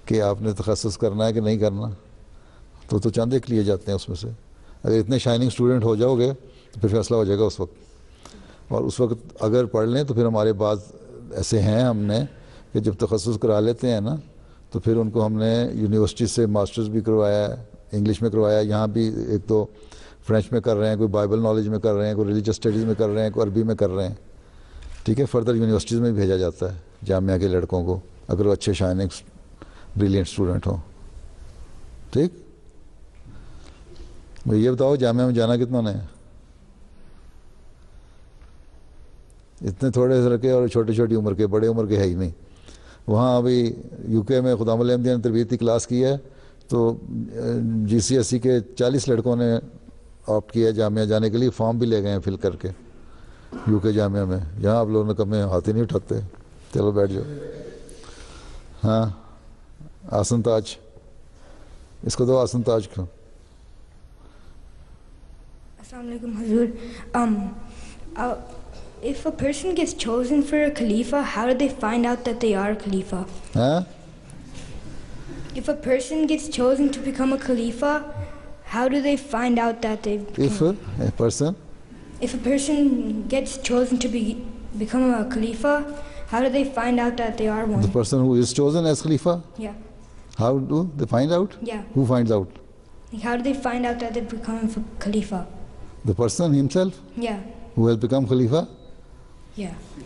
کہ آپ نے تخصص کرنا ہے کہ نہیں کرنا. تو چند ایک لیے جاتے ہیں اس میں سے. اگر اتنے شائننگ اسٹوڈنٹ ہو جاؤ گے تو پھر فیصلہ ہو جائے گا اس وقت. اور اس وقت اگر پڑھ لیں تو پھر ہمارے بعض ایسے ہیں ہم نے کہ جب تخصص کرا لیتے ہیں نا تو پھر ان کو ہم نے یونیورسٹی سے ماسٹرز بھی کروایا ہے، انگلش میں کروایا. یہاں بھی ایک تو فرینچ میں کر رہے ہیں، کوئی بائبل نالج میں کر رہے ہیں، کوئی ریلیجس اسٹڈیز میں کر رہے ہیں، کوئی عربی میں کر رہے ہیں، ٹھیک ہے. فردر یونیورسٹیز میں بھیجا جاتا ہے جامعہ کے لڑکوں کو اگر وہ اچھے شائننگ بریلینٹ اسٹوڈنٹ ہوں. ٹھیک. مجھے یہ بتاؤ جامعہ میں جانا کتنا نے؟ اتنے تھوڑے سے رکھے اور چھوٹی عمر کے، بڑے عمر کے ہے ہی نہیں. وہاں ابھی UK میں خدام الحمدیہ نے تربیتی کلاس کی ہے تو GCSE کے 40 لڑکوں نے آپٹ کیا جامعہ جانے کے لیے، فارم بھی لے گئے ہیں فل کر کے UK جامعہ میں. جہاں آپ لوگوں نے کم ہاتھ ہی نہیں اٹھاتے. چلو بیٹھ جاؤ. ہاں آسن تاج، اس کو دو آسن تاج کو. السلام علیکم حضور. If a person gets chosen for a khalifa, how do they find out that they are a khalifa? Huh? If a person gets chosen to become a khalifa, how do they find out that they've If a person, if a person gets chosen to become a Khalifa, how do they find out that they are one? the person who is chosen as Khalifa, Yeah. how do they find out? Yeah. Who finds out? Like, how do they find out that they've become a Khalifa? The person himself Yeah. who has become Khalifa? Yeah.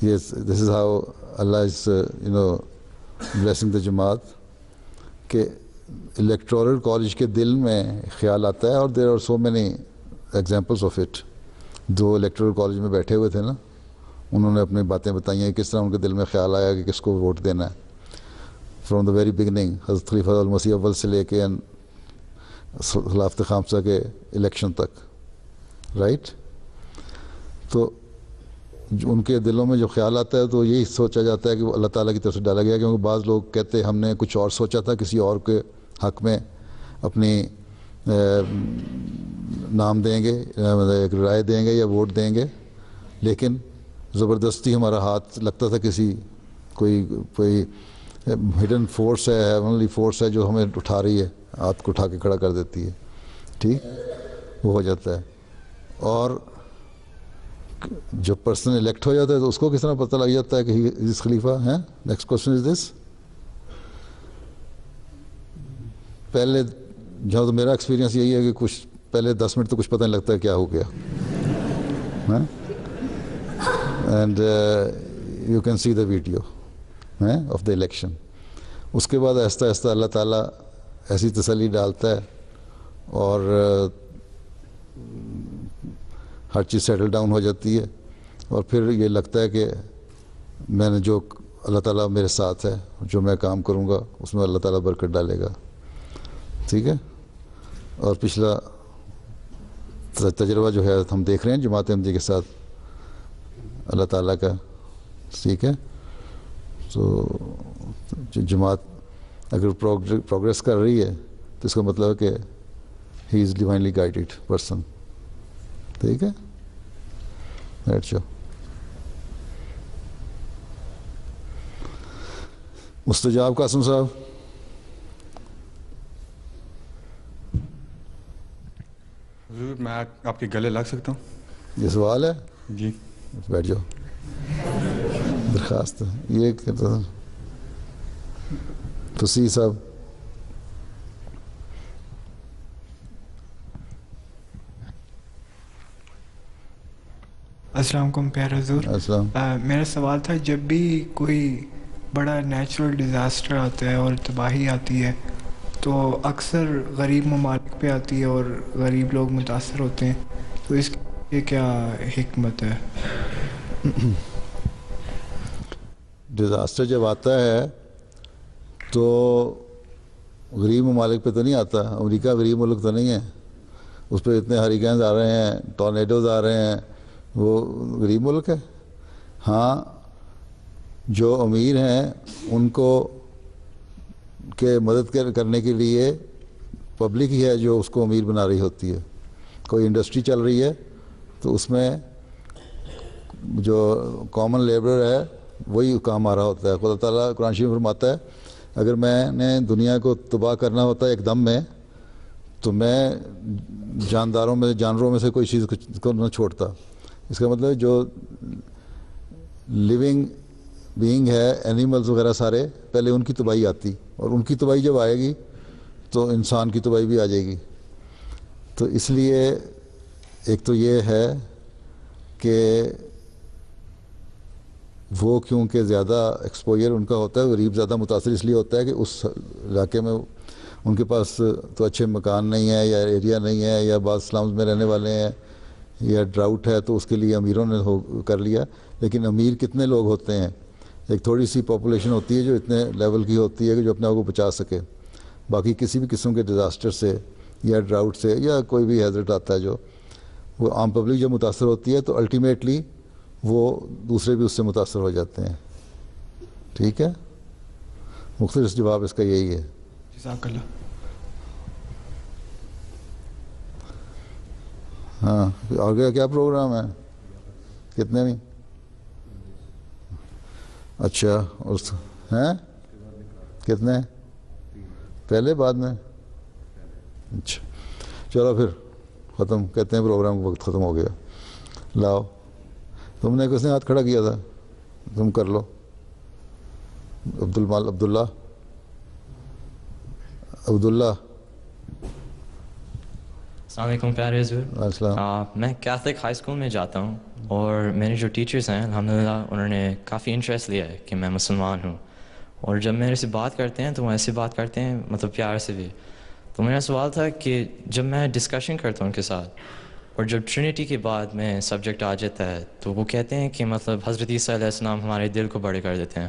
Yes, this is how Allah is, blessing the Jamaat. کہ electoral college کے دل میں خیال آتا ہے, اور there are so many examples of it. جو electoral college میں بیٹھے ہوئے تھے نا, انہوں نے اپنی باتیں بتائی ہیں کس طرح ان کے دل میں خیال آیا کہ کس کو ووٹ دینا ہے. فرام دا ویری بگننگ, حضرت خلیفہ المسیح اول سے لے کے خلافت خامسہ کے الیکشن تک, رائٹ. تو ان کے دلوں میں جو خیال آتا ہے تو یہی سوچا جاتا ہے کہ وہ اللہ تعالیٰ کی طرف سے ڈالا گیا, کیونکہ بعض لوگ کہتے ہیں ہم نے کچھ اور سوچا تھا, کسی اور کے حق میں اپنی نام دیں گے, ایک رائے دیں گے یا ووٹ دیں گے, لیکن زبردستی ہمارا ہاتھ لگتا تھا کسی کوئی ہڈن فورس ہے, ہیونلی فورس ہے جو ہمیں اٹھا رہی ہے, ہاتھ کو اٹھا کے کھڑا کر دیتی ہے. ٹھیک, وہ ہو جاتا ہے. اور جب پرسن الیکٹ ہو جاتا ہے تو اس کو کس طرح پتہ لگ جاتا ہے کہ اس خلیفہ ہیں. نیکسٹ کوشچن از دس. پہلے جہاں تو میرا ایکسپیرینس یہی ہے کہ کچھ پہلے 10 منٹ تو کچھ پتہ نہیں لگتا ہے کیا ہو گیا, and you can see the video of the election. اس کے بعد آہستہ آہستہ اللہ تعالیٰ ایسی تسلی ڈالتا ہے اور ہر چیز سیٹل ڈاؤن ہو جاتی ہے, اور پھر یہ لگتا ہے کہ میں نے جو اللہ تعالیٰ میرے ساتھ ہے, جو میں کام کروں گا اس میں اللہ تعالیٰ برکت ڈالے گا. ٹھیک ہے, اور پچھلا تجربہ جو ہے ہم دیکھ رہے ہیں جماعت احمدیہ کے ساتھ اللہ تعالیٰ کا. ٹھیک ہے, تو جماعت اگر پروگریس کر رہی ہے تو اس کا مطلب ہے کہ ہی از ڈیوائنلی گائیڈڈ پرسن. ٹھیک ہے, لیٹس شو. مستجاب قاسم صاحب. حضور میں آپ کے گلے لگ سکتا ہوں؟ یہ سوال ہے جی. بیٹھ جاؤ. درخواست یہ کہتا تھا فصیح صاحب. السلام علیکم پیارے حضور. میرا سوال تھا, جب بھی کوئی بڑا نیچرل ڈیزاسٹر آتا ہے اور تباہی آتی ہے تو اکثر غریب ممالک پہ آتی ہے اور غریب لوگ متاثر ہوتے ہیں, تو اس کی کیا حکمت ہے؟ ڈیزاسٹر جب آتا ہے تو غریب ممالک پہ تو نہیں آتا. امریکہ غریب ملک تو نہیں ہے, اس پہ اتنے ہریکینز آ رہے ہیں, ٹورنیڈوز آ رہے ہیں, وہ غریب ملک ہے. ہاں, جو امیر ہیں ان کو کے مدد کرنے کے لیے پبلک ہی ہے جو اس کو امیر بنا رہی ہوتی ہے. کوئی انڈسٹری چل رہی ہے تو اس میں جو کامن لیبرر ہے وہی کام آ رہا ہوتا ہے. خدا تعالیٰ قرآن شریف فرماتا ہے اگر میں نے دنیا کو تباہ کرنا ہوتا ہے ایک دم میں تو میں جانوروں میں سے کوئی چیز کو نہ چھوڑتا. اس کا مطلب جو لیونگ بینگ ہے, اینیملز وغیرہ سارے, پہلے ان کی تباہی آتی, اور ان کی تباہی جب آئے گی تو انسان کی تباہی بھی آ جائے گی. تو اس لیے ایک تو یہ ہے کہ وہ کیونکہ زیادہ ایکسپوجر ان کا ہوتا ہے, غریب زیادہ متاثر اس لیے ہوتا ہے کہ اس علاقے میں ان کے پاس تو اچھے مکان نہیں ہے یا ایریا نہیں ہے یا بعض سلمز میں رہنے والے ہیں یا ڈراؤٹ ہے, تو اس کے لیے امیروں نے کر لیا. لیکن امیر کتنے لوگ ہوتے ہیں؟ ایک تھوڑی سی پاپولیشن ہوتی ہے جو اتنے لیول کی ہوتی ہے کہ جو اپنے آپ کو بچا سکے. باقی کسی بھی قسم کے ڈیزاسٹر سے یا ڈراؤٹ سے یا کوئی بھی ہیزرٹ آتا ہے جو وہ عام پبلک جو متاثر ہوتی ہے تو الٹیمیٹلی وہ دوسرے بھی اس سے متاثر ہو جاتے ہیں. ٹھیک ہے, مختصر جواب اس کا یہی ہے. جزاک اللہ. ہاں, آگے کیا پروگرام ہے؟ کتنے میں؟ اچھا, اور ہیں کتنے پہلے بعد میں؟ اچھا چلو پھر ختم کہتے ہیں پروگرام کا وقت ختم ہو گیا. لاؤ, تم نے کس نے ہاتھ کھڑا کیا تھا؟ تم کر لو. عبداللہ السلام علیکم پیارے حضور. میں کیتھلک ہائی اسکول میں جاتا ہوں اور میرے جو ٹیچرز ہیں الحمدللہ انہوں نے کافی انٹرسٹ لیا ہے کہ میں مسلمان ہوں, اور جب میرے سے بات کرتے ہیں تو وہ ایسی بات کرتے ہیں مطلب پیار سے بھی. تو میرا سوال تھا کہ جب میں ڈسکشن کرتا ہوں ان کے ساتھ اور جب ٹرینٹی کے بعد میں سبجیکٹ آ جاتا ہے تو وہ کہتے ہیں کہ مطلب حضرت عیسیٰ علیہ السلام ہمارے دل کو بڑے کر دیتے ہیں.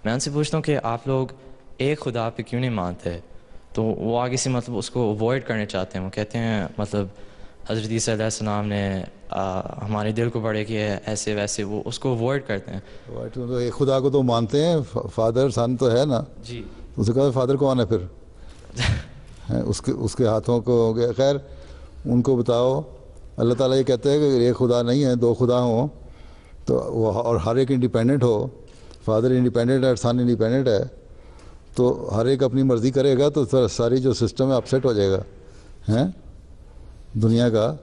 میں ان سے پوچھتا ہوں کہ آپ لوگ ایک خدا پہ کیوں نہیں مانتے؟ تو وہ آگے سے مطلب اس کو اوائڈ کرنے چاہتے ہیں. وہ کہتے ہیں مطلب حضرت عیسیٰ علیہ السلام نے ہمارے دل کو بڑے کیے ایسے ویسے, وہ اس کو اوائڈ کرتے ہیں. ایک خدا کو تو مانتے ہیں, فادر سن تو ہے نا. جی, اسے کہا فادر کون ہے پھر؟ اس کے ہاتھوں کو ہو گیا. خیر ان کو بتاؤ, اللہ تعالیٰ یہ کہتے ہیں کہ ایک خدا نہیں ہے, دو خدا ہوں تو وہ, اور ہر ایک انڈیپینڈنٹ ہو. فادر انڈیپینڈنٹ ہے, سن انڈیپینڈنٹ ہے, تو ہر ایک اپنی مرضی کرے گا تو ساری جو سسٹم ہے اپسیٹ ہو جائے گا. ہیں دنیا کا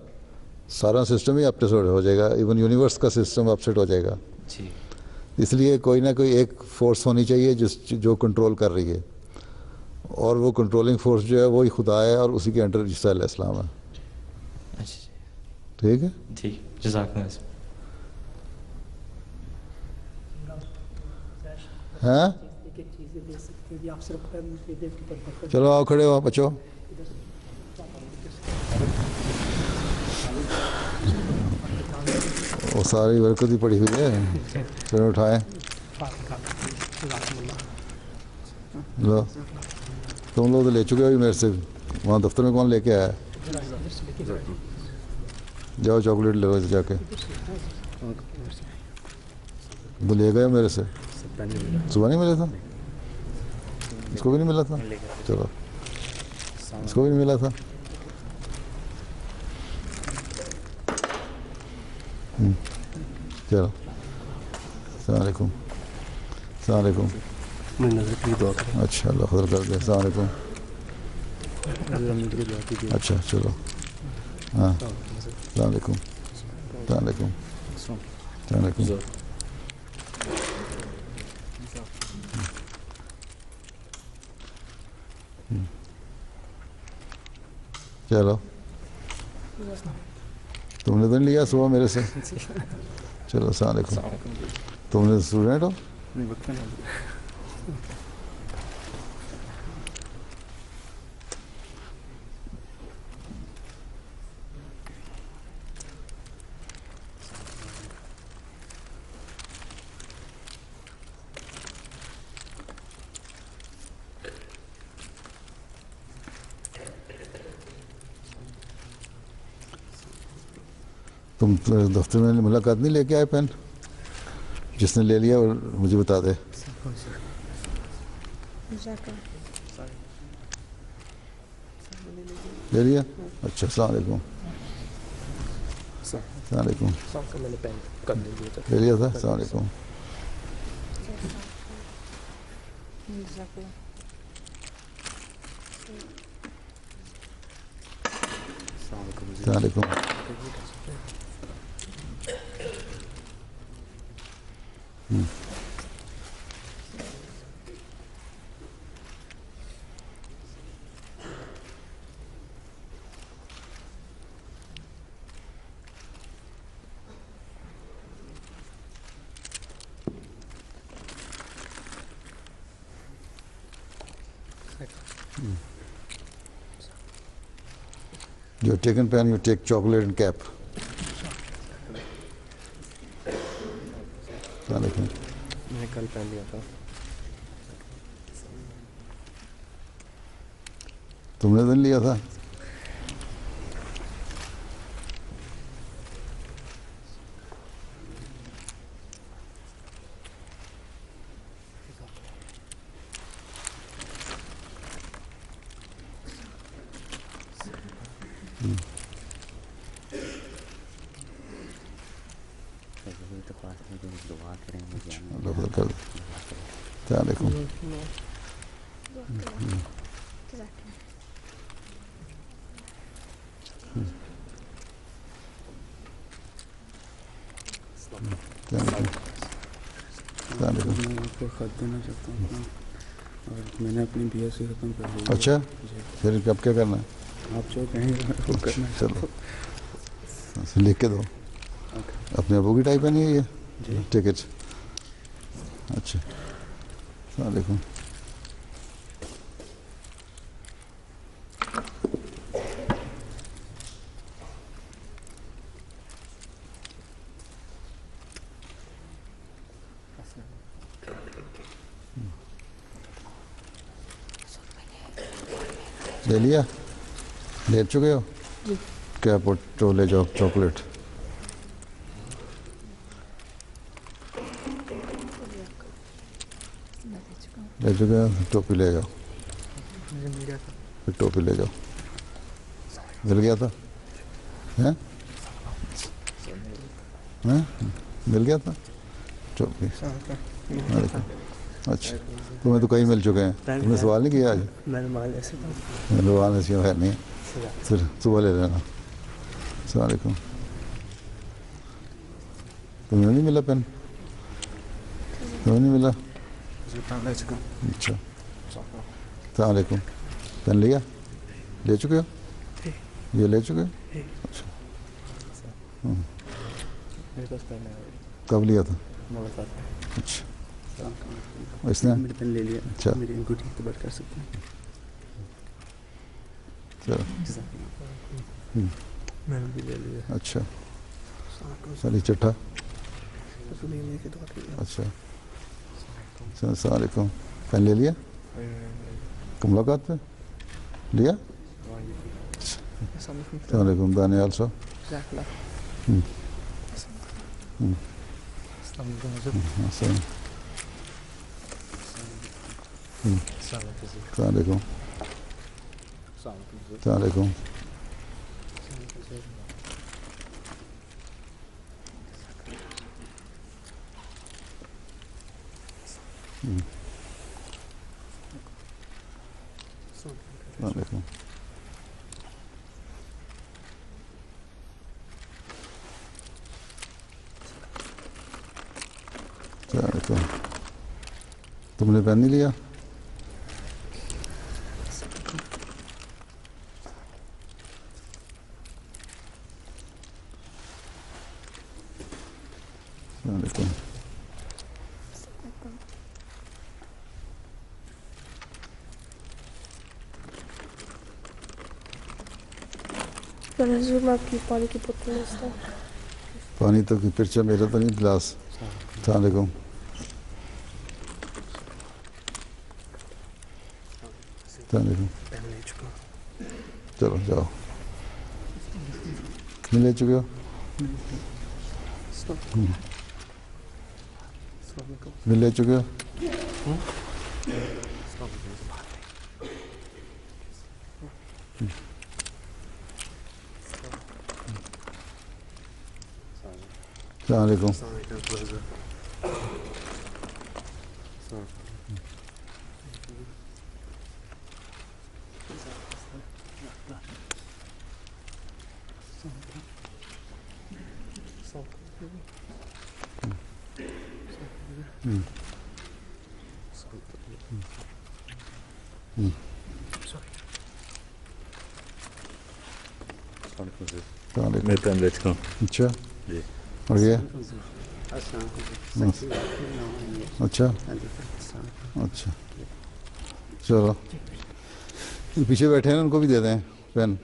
سارا سسٹم ہی اپسیٹ ہو جائے گا, ایون یونیورس کا سسٹم اپسیٹ ہو جائے گا. جی, اس لیے کوئی نہ کوئی ایک فورس ہونی چاہیے جو کنٹرول کر رہی ہے, اور وہ کنٹرولنگ فورس جو ہے وہی خدا ہے اور اسی کے انڈر عیسیٰ علیہ السلام ہے. ٹھیک ہے, ٹھیک, جزاک اللہ. ہاں چلو آؤ کھڑے ہو بچو. وہ ساری برکت ہی پڑی ہوئی ہے, پھر اٹھائیں. لو تم لوگ تو لے چکے ہو میرے سے, وہاں دفتر میں کون لے کے آیا؟ جاؤ چاکلیٹ لے لو جا کے. وہ لے گئے میرے سے, صبح نہیں ملا تھا, اس کو بھی نہیں ملا تھا. چلو اس کو بھی نہیں ملا تھا. چلو السلام علیکم. السلام علیکم. اچھا اللہ خیر کر دے. السلام علیکم. اچھا چلو. ہاں السلام علیکم. السلام علیکم. السلام علیکم. چلو تم نے تو نہیں لیا صبح میرے سے. چلو السلام علیکم. تم نے اسٹوڈنٹ ہو؟ تم دفتر میں ملاقات نہیں لے کے آئے پین؟ جس نے لے لیا اور مجھے بتا دے. لے لیا؟ اچھا السلام علیکم. السلام علیکم. لے لیا تھا. السلام علیکم. السلام علیکم. You have taken pen, you take chocolate and cap. میں نے کل پہن لیا تھا. تم نے دن لیا تھا؟ خط دینا چاہتا ہوں اور میں نے اپنی بی ایس سی ختم کر لی. اچھا پھر اب کیا کرنا ہے؟ آپ جو کہیں وہ کرنا ہے. چلو لکھ کے دو. اپنے ابو کی ٹائپ ہے نہیں ہے یہ ٹکٹ؟ اچھا السلام علیکم. لے لیا؟ لے چکے ہو؟ کیا تو لے جاؤ چاکلیٹ. لے چکے ہو؟ ٹوپی لے جاؤ. پھر ٹوپی لے جاؤ. مل گیا تھا؟ مل گیا تھا ٹوپی. اچھا تمہیں تو کئی مل چکے ہیں. تم نے سوال نہیں کیا آج؟ میں نے مال ایسے خیر نہیں پھر صبح لے لینا. السلام علیکم. تمہیں نہیں ملا پین؟ تمہیں نہیں ملا؟ اچھا السلام علیکم. پین لیا؟ لے چکے ہو؟ یہ لے چکے ہو؟ اچھا کب لیا تھا؟ اچھا اس نے لے لیا. اچھا میری انگوٹھی اعتبار کر سکتے ہیں. میں نے بھی لے لیا. اچھا چلیے چٹھا. اچھا السلام علیکم. پین لے لیا؟ ملاقات پہ لیا؟ السلام علیکم. دانیال صاحب. السلام علیکم. السلام علیکم. السلام علیکم. السلام علیکم. تم نے پین نہیں لیا؟ السلام علیکم. حضور میں آپ کی پانی کی بوتل لیتا ہوں. پانی تو پرچا میرا تو نہیں گلاس. السلام علیکم. السلام علیکم. چلو جاؤ. نہیں لے چکے ہو؟ نہیں لے چکے ہو؟ السلام علیکم. میں پین لے چکا ہوں. اچھا جی اور یہ اچھا اچھا چلو پیچھے بیٹھے ہیں ان کو بھی دے دیں پین.